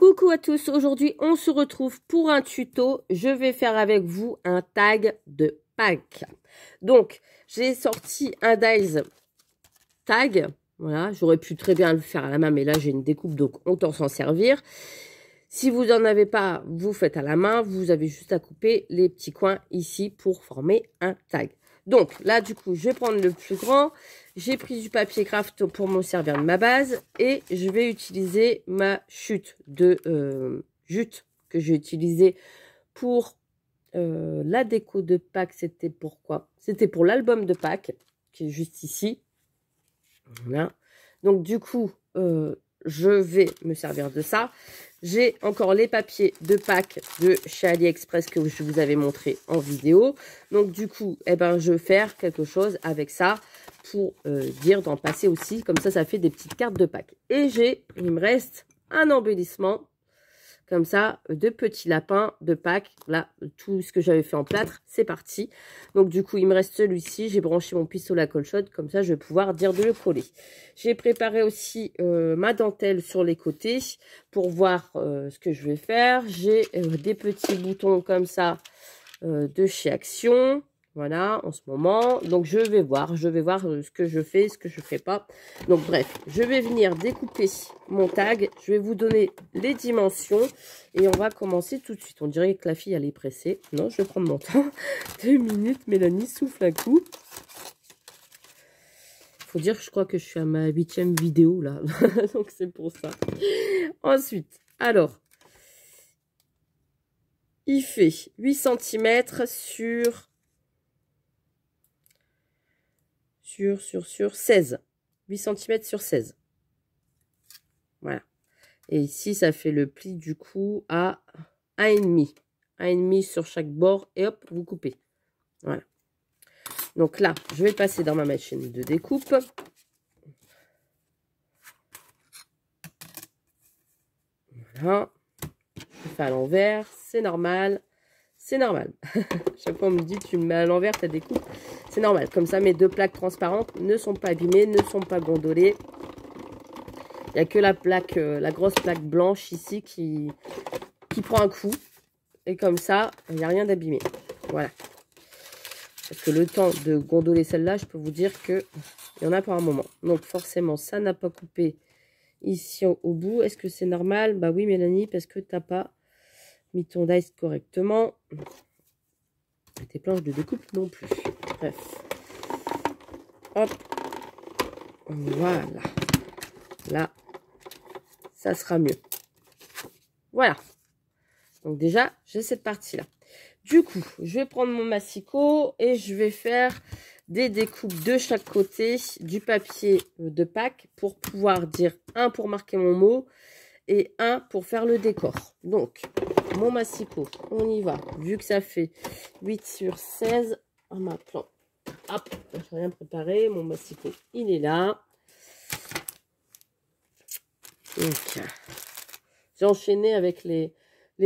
Coucou à tous, aujourd'hui on se retrouve pour un tuto. Je vais faire avec vous un tag de Pâques. Donc j'ai sorti un dies tag, voilà, j'aurais pu très bien le faire à la main mais là j'ai une découpe donc autant s'en servir. Si vous n'en avez pas, vous faites à la main, vous avez juste à couper les petits coins ici pour former un tag. Donc là du coup je vais prendre le plus grand, j'ai pris du papier craft pour me servir de ma base et je vais utiliser ma chute de jute que j'ai utilisée pour la déco de Pâques. C'était pourquoi? C'était pour l'album de Pâques qui est juste ici. Voilà. Donc du coup je vais me servir de ça. J'ai encore les papiers de Pâques de chez AliExpress que je vous avais montré en vidéo. Donc du coup, eh ben, je vais faire quelque chose avec ça pour dire d'en passer aussi. Comme ça fait des petites cartes de Pâques. Et il me reste un embellissement. Comme ça, de petits lapins de Pâques. Là, tout ce que j'avais fait en plâtre, c'est parti. Donc, du coup, il me reste celui-ci. J'ai branché mon pistolet à colle chaude. Comme ça, je vais pouvoir dire de le coller. J'ai préparé aussi ma dentelle sur les côtés pour voir ce que je vais faire. J'ai des petits boutons comme ça de chez Action. Voilà, en ce moment. Donc, je vais voir ce que je fais, ce que je fais pas. Donc, bref, je vais venir découper mon tag. Je vais vous donner les dimensions et on va commencer tout de suite. On dirait que la fille, elle est pressée. Non, je vais prendre mon temps. 2 minutes, Mélanie souffle un coup. Faut dire que je crois que je suis à ma 8e vidéo, là. Donc, c'est pour ça. Ensuite, alors, il fait 8 cm sur 16. 8 cm sur 16. Voilà. Et ici, ça fait le pli du coup à 1,5. 1,5 sur chaque bord. Et hop, vous coupez. Voilà. Donc là, je vais passer dans ma machine de découpe. Voilà. Je fais à l'envers. C'est normal. C'est normal. Chaque fois, on me dit, tu me mets à l'envers ta découpe. C'est normal. Comme ça, mes deux plaques transparentes ne sont pas abîmées, ne sont pas gondolées. Il n'y a que la plaque, la grosse plaque blanche ici qui prend un coup. Et comme ça, il n'y a rien d'abîmé. Voilà. Parce que le temps de gondoler celle-là, je peux vous dire qu'il y en a pour un moment. Donc forcément, ça n'a pas coupé ici au bout. Est-ce que c'est normal? Bah oui, Mélanie, parce que tu n'as pas mis ton dice correctement. Et tes planches de découpe non plus. Bref. Hop. Voilà. Là, ça sera mieux. Voilà. Donc déjà, j'ai cette partie-là. Du coup, je vais prendre mon massicot et je vais faire des découpes de chaque côté du papier de Pâques pour pouvoir dire un pour marquer mon mot et un pour faire le décor. Donc, mon massicot, on y va. Vu que ça fait 8 sur 16, à ma plan. Hop, je n'ai rien préparé. Mon massicot, il est là. Donc, j'ai enchaîné avec les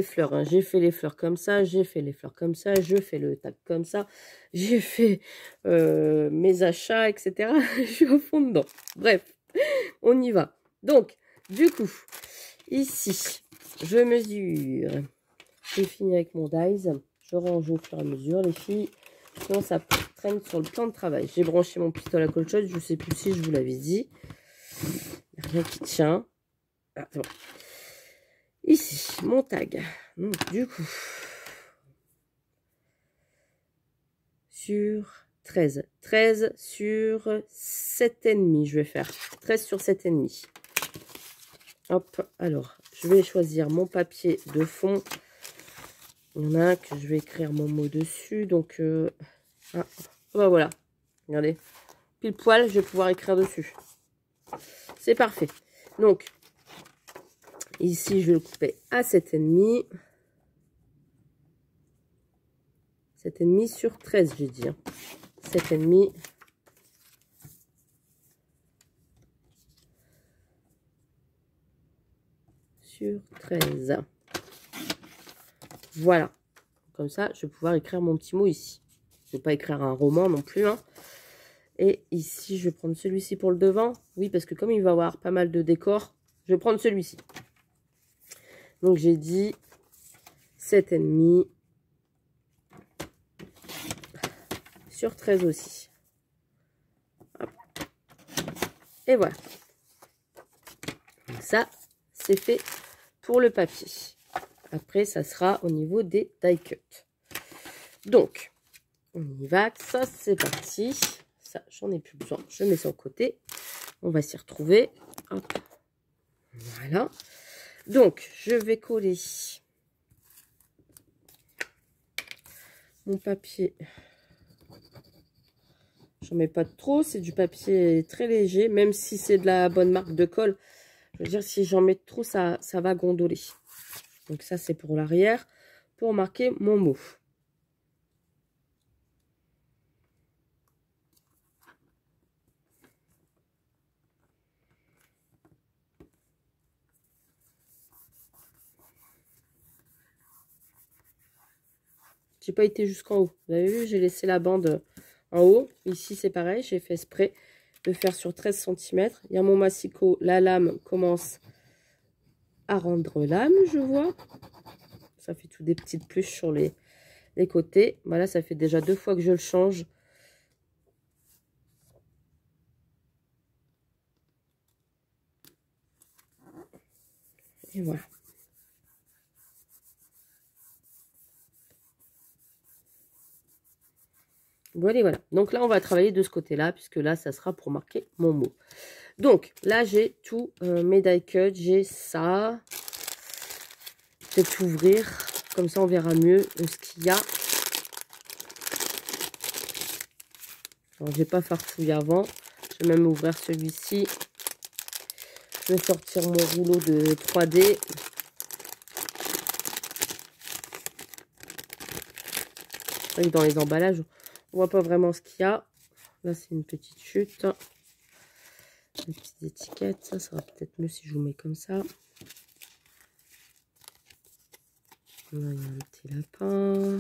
fleurs. Hein. J'ai fait les fleurs comme ça, j'ai fait les fleurs comme ça, je fais le tag comme ça, j'ai fait mes achats, etc. Je suis à fond dedans. Bref, on y va. Donc, du coup, ici, je mesure. J'ai fini avec mon dies. Je range au fur et à mesure, les filles. Sinon, ça traîne sur le plan de travail. J'ai branché mon pistolet à colle chaude. Je ne sais plus si je vous l'avais dit. Il n'y a rien qui tient. Ah, c'est bon. Ici, mon tag. Donc, du coup, sur 13. 13 sur 7,5, je vais faire. 13 sur 7,5. Hop, alors, je vais choisir mon papier de fond. Il y en a un que je vais écrire mon mot dessus. Donc, ah, bah voilà. Regardez. Pile poil, je vais pouvoir écrire dessus. C'est parfait. Donc, ici, je vais le couper à 7,5. 7,5 sur 13, j'ai dit. Hein. 7,5. Sur 13. Voilà. Comme ça, je vais pouvoir écrire mon petit mot ici. Je ne vais pas écrire un roman non plus. Hein. Et ici, je vais prendre celui-ci pour le devant. Oui, parce que comme il va y avoir pas mal de décors, je vais prendre celui-ci. Donc j'ai dit 7,5 sur 13 aussi. Hop. Et voilà. Ça, c'est fait pour le papier. Après, ça sera au niveau des die cuts. Donc, on y va. Ça, c'est parti. Ça, j'en ai plus besoin. Je mets ça de côté. On va s'y retrouver. Hop. Voilà. Donc, je vais coller mon papier. J'en mets pas trop. C'est du papier très léger. Même si c'est de la bonne marque de colle. Je veux dire, si j'en mets trop, ça va gondoler. Donc, ça, c'est pour l'arrière. Pour marquer mon mot. J'ai pas été jusqu'en haut. Vous avez vu, j'ai laissé la bande en haut. Ici, c'est pareil. J'ai fait exprès de faire sur 13 cm. Il y a mon massicot. La lame commence à rendre lame, je vois. Ça fait tout des petites pluches sur les côtés. Voilà, ça fait déjà 2 fois que je le change. Et voilà. Voilà, voilà. Donc là, on va travailler de ce côté-là, puisque là, ça sera pour marquer mon mot. Donc, là, j'ai tous mes die cuts. J'ai ça. Je vais tout ouvrir. Comme ça, on verra mieux ce qu'il y a. Alors, j'ai pas farfouillé avant. Je vais même ouvrir celui-ci. Je vais sortir mon rouleau de 3D. Dans les emballages, on voit pas vraiment ce qu'il y a. Là, c'est une petite chute. Des petites étiquettes. Ça sera peut-être mieux si je vous mets comme ça. Là, il y a un petit lapin.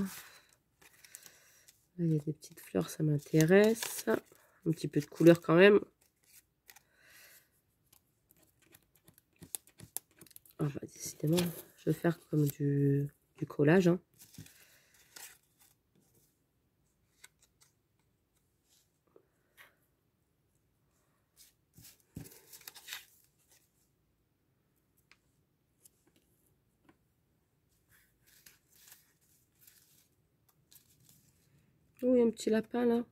Là, il y a des petites fleurs, ça m'intéresse. Un petit peu de couleur quand même. Ah, bah, décidément, je vais faire comme du collage. Hein. Oh, il y a un petit lapin là.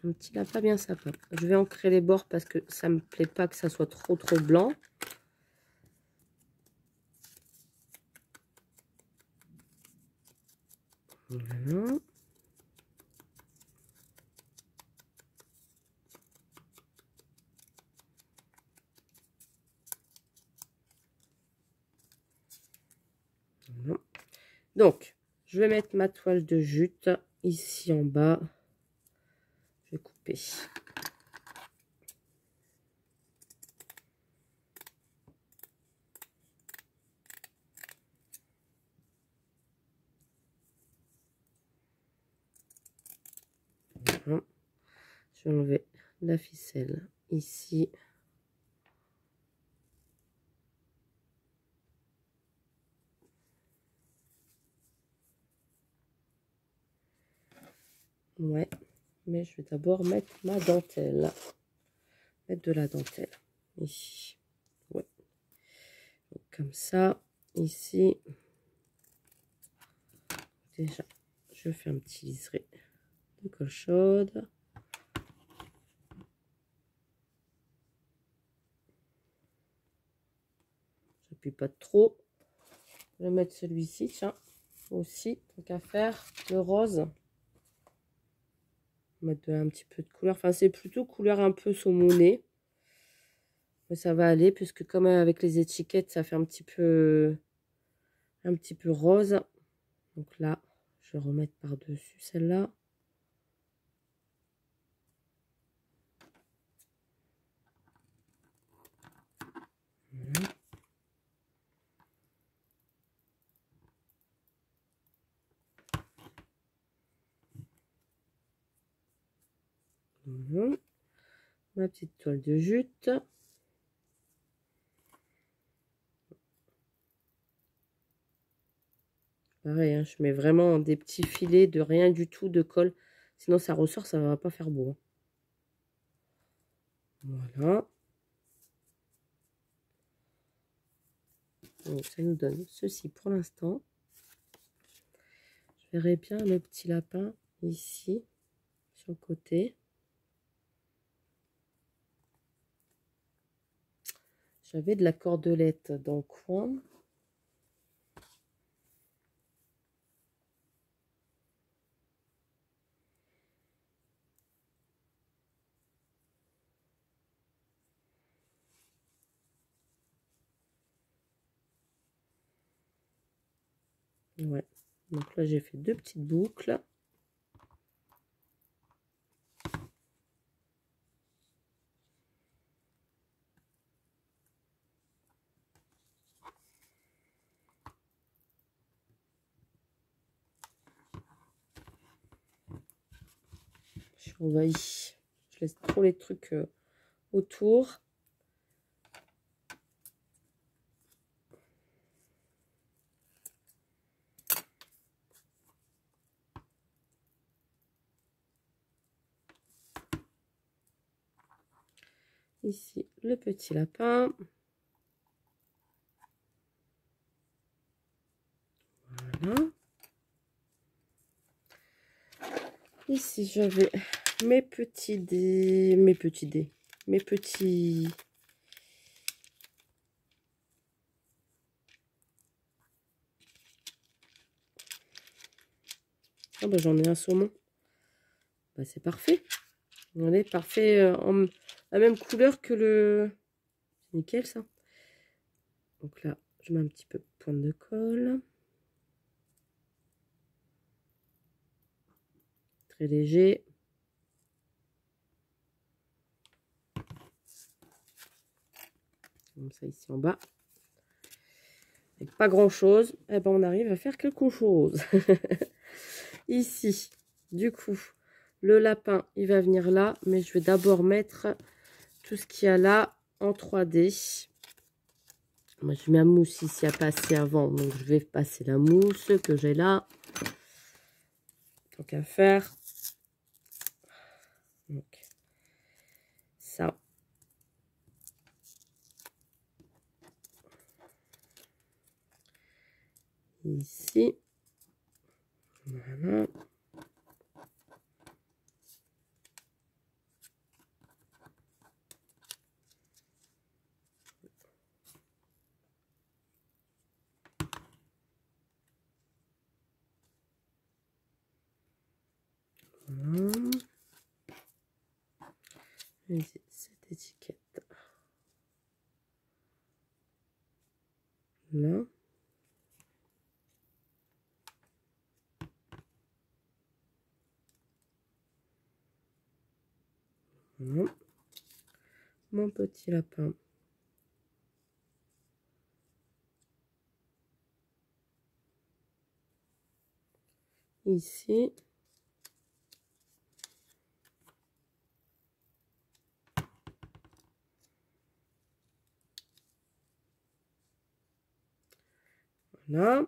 Un petit lapin bien sympa. Je vais ancrer les bords parce que ça me plaît pas que ça soit trop blanc. Voilà. Voilà. Donc, je vais mettre ma toile de jute ici en bas. Je vais couper. Voilà. Je vais enlever la ficelle ici. Ouais, mais je vais d'abord mettre ma dentelle. Mettre de la dentelle ici. Ouais. Donc, comme ça, ici. Déjà, je fais un petit liseré de colle chaude. J'appuie pas trop. Je vais mettre celui-ci, tiens, aussi, tant qu'à faire, le rose. Mettre un petit peu de couleur. Enfin, c'est plutôt couleur un peu saumonée. Mais ça va aller, puisque comme avec les étiquettes, ça fait un petit peu rose. Donc là, je vais remettre par-dessus celle-là. Ma petite toile de jute. Pareil, hein, je mets vraiment des petits filets de rien du tout de colle. Sinon, ça ressort, ça va pas faire beau. Voilà. Donc, ça nous donne ceci pour l'instant. Je verrai bien le petit lapin ici, sur le côté. J'avais de la cordelette dans le coin. Ouais. Donc là, j'ai fait 2 petites boucles. Je suis envahie. Je laisse trop les trucs autour. Ici, le petit lapin. Voilà. Ici, j'avais mes petits dés. Mes petits... Ah bah j'en ai un saumon. Bah c'est parfait. Regardez, parfait en la même couleur que le... C'est nickel ça. Donc là, je mets un petit peu de pointe de colle. Très léger. Comme ça ici en bas. Avec pas grand chose, eh ben on arrive à faire quelque chose. Ici, du coup, le lapin, il va venir là, mais je vais d'abord mettre tout ce qu'il y a là en 3D. Moi, je mets la mousse ici à passer avant, donc je vais passer la mousse que j'ai là. Tant qu'à faire. Donc, ça. Ici. Voilà. Voilà. Et cette étiquette là. Voilà. Mon petit lapin. Ici. Voilà.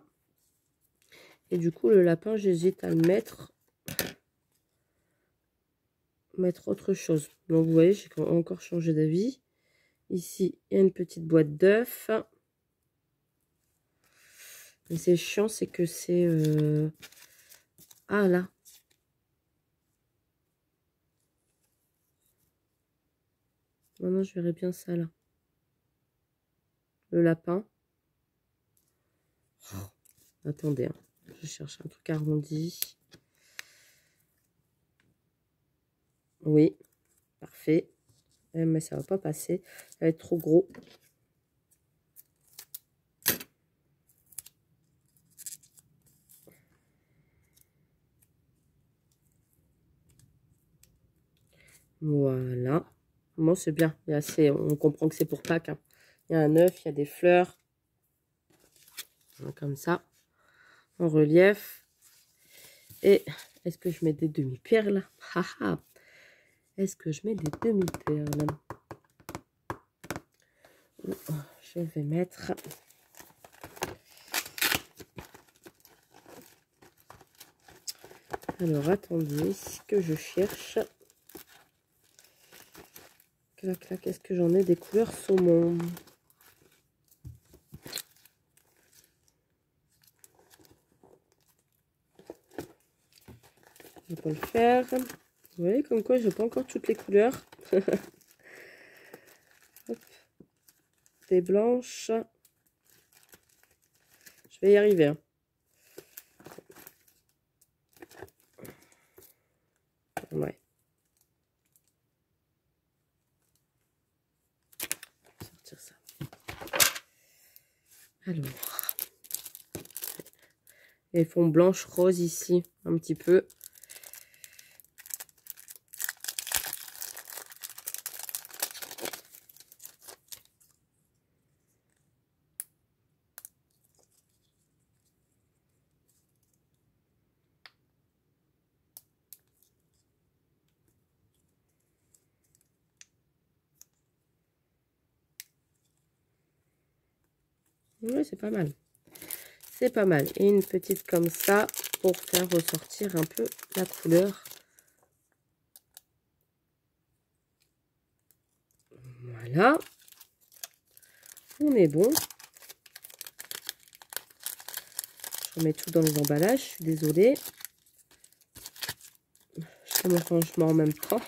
Et du coup, le lapin, j'hésite à le mettre autre chose. Donc, vous voyez, j'ai encore changé d'avis. Ici, il y a une petite boîte d'œufs. Et c'est chiant, c'est que c'est... Ah, là. Maintenant, je verrai bien ça, là. Le lapin. Oh. Attendez, hein. Je cherche un truc arrondi. Oui, parfait. Mais ça va pas passer. Ça va être trop gros. Voilà. Bon, c'est bien. Il y a assez, on comprend que c'est pour Pâques. Hein. Il y a un œuf, il y a des fleurs. Comme ça. En relief. Et est-ce que je mets des demi-perles? Haha. Est-ce que je mets des demi-perles? Je vais mettre Alors, attendez, que je cherche. Clac, clac, est-ce que j'en ai des couleurs saumon? Je vais pas le faire. Vous voyez, comme quoi, je n'ai pas encore toutes les couleurs. Hop. Des blanches. Je vais y arriver. Hein. Ouais. Sortir ça. Alors. Et fond blanche rose ici, un petit peu. Oui, c'est pas mal. C'est pas mal. Et une petite comme ça pour faire ressortir un peu la couleur. Voilà. On est bon. Je remets tout dans les emballages. Je suis désolée. Je fais mon changement en même temps.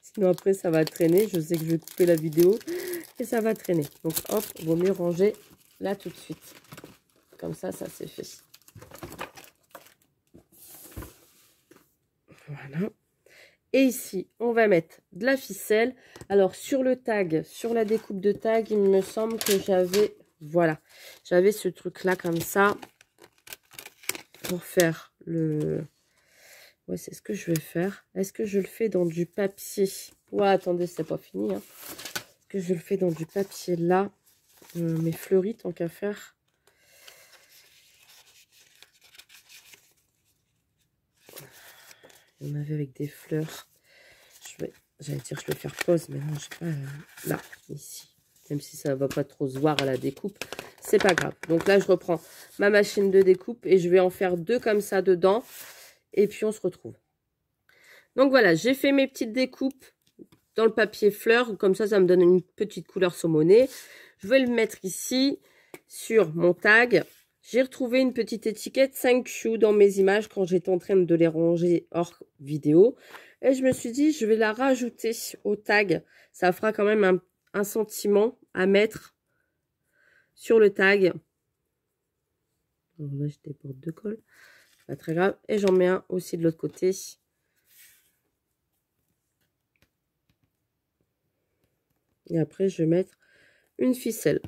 Sinon après ça va traîner. Je sais que je vais couper la vidéo. Et ça va traîner. Donc hop, vaut mieux ranger là tout de suite. Comme ça, ça c'est fait. Voilà. Et ici, on va mettre de la ficelle. Alors, sur le tag, sur la découpe de tag, il me semble que j'avais... Voilà. J'avais ce truc-là comme ça. Pour faire le... Ouais, c'est ce que je vais faire. Est-ce que je le fais dans du papier? Ouais, attendez, c'est pas fini. Hein. Est-ce que je le fais dans du papier là? Mais fleuri, tant qu'à faire. Il y en avait avec des fleurs. J'allais dire, je vais faire pause, mais non, je sais pas. Là, ici. Même si ça ne va pas trop se voir à la découpe, c'est pas grave. Donc là, je reprends ma machine de découpe et je vais en faire 2 comme ça dedans. Et puis, on se retrouve. Donc voilà, j'ai fait mes petites découpes dans le papier fleur. Comme ça me donne une petite couleur saumonée. Je vais le mettre ici sur mon tag. J'ai retrouvé une petite étiquette 5Q dans mes images quand j'étais en train de les ranger hors vidéo. Et je me suis dit, je vais la rajouter au tag. Ça fera quand même un sentiment à mettre sur le tag. Alors là, je déborde de colle. Pas très grave. Et j'en mets un aussi de l'autre côté. Et après, je vais mettre une ficelle.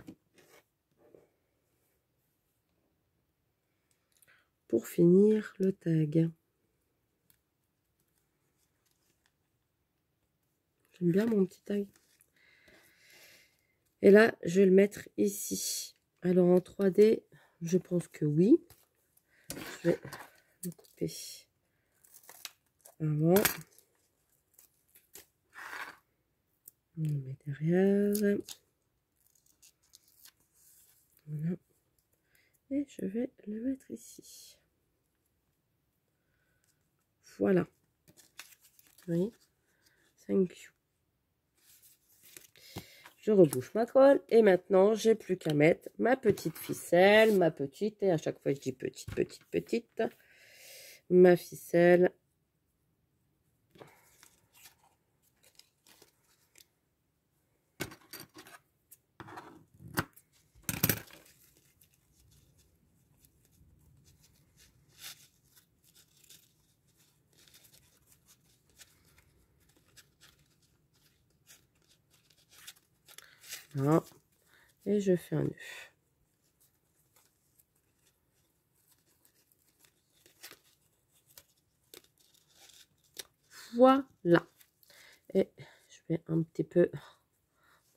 Pour finir le tag. J'aime bien mon petit tag. Et là, je vais le mettre ici. Alors en 3D, je pense que oui. Je vais le couper avant. On le met derrière. Voilà. Et je vais le mettre ici. Voilà. Vous voyez? 5Q. Je rebouche ma colle. Et maintenant, j'ai plus qu'à mettre ma petite ficelle. Ma petite. Et à chaque fois, je dis petite, petite, petite. Ma ficelle. Voilà. Et je fais un nœud. Voilà. Et je vais un petit peu,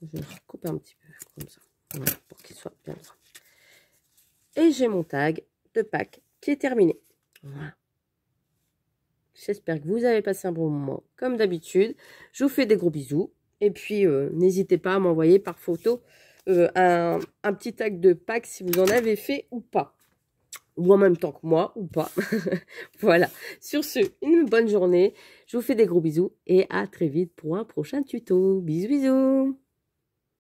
je vais recouper un petit peu comme ça, voilà, pour qu'il soit bien droit. Et j'ai mon tag de Pâques qui est terminé. Voilà. J'espère que vous avez passé un bon moment comme d'habitude. Je vous fais des gros bisous. Et puis, n'hésitez pas à m'envoyer par photo un petit tag de Pâques si vous en avez fait ou pas. ou en même temps que moi, ou pas. Voilà. Sur ce, une bonne journée. Je vous fais des gros bisous et à très vite pour un prochain tuto. Bisous, bisous.